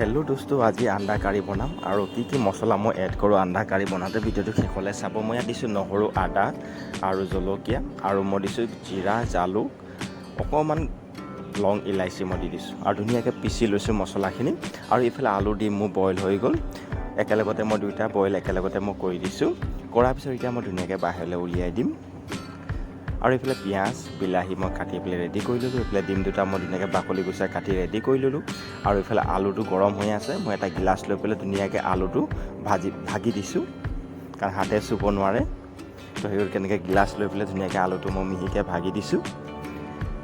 Hello' দোস্তো, আজি আন্দা কাৰী বনাম আৰু কি মছলা মই এড কৰোঁ আন্দা কাৰী বনাওঁতে ভিডিঅ'টো শেষলৈ চাব। মই ইয়াত দিছোঁ নহৰু, আদা আৰু জলকীয়া, আৰু মই দিছোঁ জিৰা, জালুক, অকণমান লং ইলাচি মই দি দিছোঁ আৰু ধুনীয়াকৈ পিচি লৈছোঁ মছলাখিনি। আৰু ইফালে আলু ডিম মোৰ বইল হৈ গ'ল, একেলগতে মই দুইটা বইল একেলগতে মই কৰি দিছোঁ। কৰাৰ পিছত এতিয়া মই ধুনীয়াকৈ বাহিৰলৈ উলিয়াই দিম। আৰু এইফালে পিঁয়াজ, বিলাহী মই কাটি পেলাই ৰেডি কৰি ল'লোঁ। এইফালে ডিম দুটা মই ধুনীয়াকৈ বাকলি গুচাই কাটি ৰেডি কৰি ল'লোঁ। আৰু এইফালে আলুটো গৰম হৈ আছে, মই এটা গিলাচ লৈ পেলাই ধুনীয়াকৈ আলুটো ভাগি দিছোঁ, কাৰণ হাতে চুব নোৱাৰে। তো সেইবোৰ কেনেকৈ গিলাচ লৈ পেলাই ধুনীয়াকৈ আলুটো মই মিহিকৈ ভাগি দিছোঁ।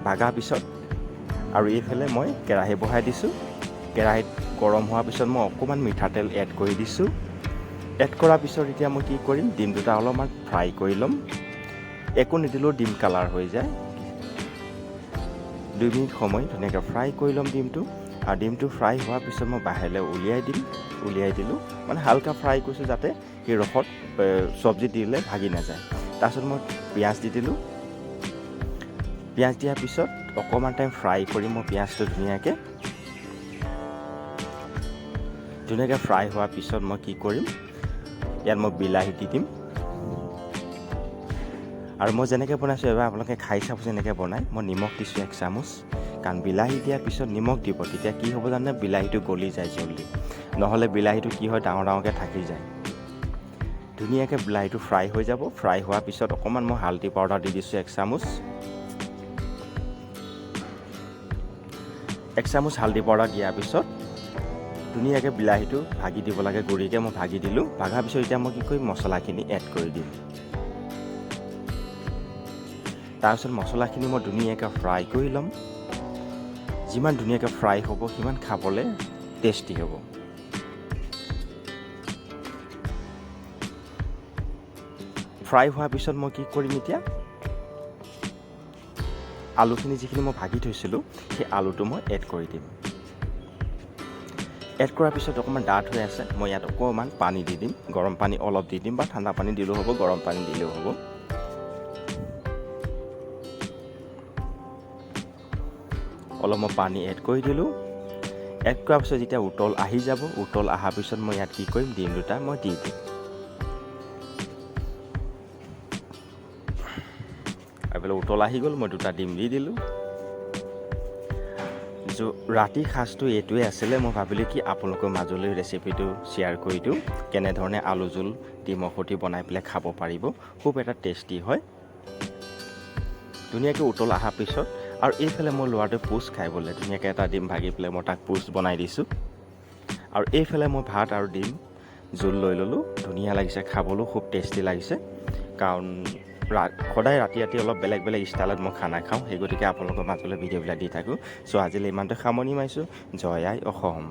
ভাগাৰ পিছত আৰু এইফালে মই কেৰাহী বহাই দিছোঁ। কেৰাহীত গৰম হোৱাৰ পিছত মই অকণমান মিঠাতেল এড কৰি দিছোঁ। এড কৰাৰ পিছত এতিয়া মই কি কৰিম, ডিম দুটা অলপমান ফ্ৰাই কৰি ল'ম। একো নিদিলেও ডিম কালাৰ হৈ যায়। 2 মিনিট সময় ধুনীয়াকৈ ফ্ৰাই কৰি ল'ম ডিমটো। আৰু ডিমটো ফ্ৰাই হোৱাৰ পিছত মই বাহিৰলৈ উলিয়াই দিলোঁ। মানে হালকা ফ্ৰাই কৰিছোঁ যাতে সেই ৰসত চব্জি দিলে ভাগি নাযায়। তাৰপিছত মই পিঁয়াজ দি দিলোঁ। পিঁয়াজ দিয়াৰ পিছত অকণমান টাইম ফ্ৰাই কৰি মই পিঁয়াজটো ধুনীয়াকৈ ফ্ৰাই হোৱাৰ পিছত মই কি কৰিম, ইয়াত মই বিলাহী দি দিম। আৰু মই যেনেকৈ বনাইছোঁ এবাৰ আপোনালোকে খাই চাব যেনেকৈ বনাই। মই নিমখ দিছোঁ 1 চামুচ, কাৰণ বিলাহী দিয়াৰ পিছত নিমখ দিব, তেতিয়া কি হ'ব জানে, বিলাহীটো গলি যায় জলদি। নহ'লে বিলাহীটো কি হয়, ডাঙৰকৈ থাকি যায়। ধুনীয়াকৈ বিলাহীটো ফ্ৰাই হৈ যাব। ফ্ৰাই হোৱাৰ পিছত অকণমান মই হালধি পাউডাৰ দি দিছোঁ 1 চামুচ। 1 চামুচ হালধি পাউডাৰ দিয়াৰ পিছত ধুনীয়াকৈ বিলাহীটো ভাগি দিব লাগে, গুৰিকৈ মই ভাগি দিলোঁ। ভাগাৰ পিছত এতিয়া মই কি কৰিম, মছলাখিনি এড কৰি দিম। তাৰপিছত মছলাখিনি মই ধুনীয়াকৈ ফ্ৰাই কৰি ল'ম। যিমান ধুনীয়াকৈ ফ্ৰাই হ'ব সিমান খাবলৈ টেষ্টি হ'ব। ফ্ৰাই হোৱাৰ পিছত মই কি কৰিম, এতিয়া আলুখিনি যিখিনি মই ভাগি থৈছিলোঁ সেই আলুটো মই এড কৰি দিম। এড কৰাৰ পিছত অকণমান ডাঠ হৈ আছে, মই ইয়াত অকণমান পানী দি দিম। গৰম পানী অলপ দি দিম, বা ঠাণ্ডা পানী দিলেও হ'ব, গৰম পানী দিলেও হ'ব। অলপ মই পানী এড কৰি দিলোঁ। এড কৰাৰ পিছত যেতিয়া উতল আহি যাব, উতল অহাৰ পিছত মই ইয়াত কি কৰিম, ডিম দুটা মই দি দিম। এইফালে উতল আহি গ'ল, মই 2টা ডিম দি দিলোঁ। ৰাতিৰ সাজটো এইটোৱে আছিলে। মই ভাবিলোঁ কি আপোনালোকৰ মাজলৈ ৰেচিপিটো শ্বেয়াৰ কৰি দিওঁ, কেনেধৰণে আলু জোল ডিমৰ সৈতে বনাই পেলাই খাব পাৰিব। খুব এটা টেষ্টি হয়। ধুনীয়াকৈ উতল অহাৰ পিছত, আৰু এইফালে মই ল'ৰাটোৱে পোচ খাই বোলে, ধুনীয়াকৈ এটা ডিম ভাগি পেলাই মই তাক পোচ বনাই দিছোঁ। আৰু এইফালে মই ভাত আৰু ডিম জোল লৈ ল'লোঁ। ধুনীয়া লাগিছে, খাবলৈও খুব টেষ্টি লাগিছে। কাৰণ সদায় ৰাতি অলপ বেলেগ ষ্টাইলত মই খানা খাওঁ, সেই গতিকে আপোনালোকৰ মাজলৈ ভিডিঅ'বিলাক দি থাকোঁ। চ' আজিলৈ ইমানতে সামৰণি মাৰিছোঁ। জয় আই অসম।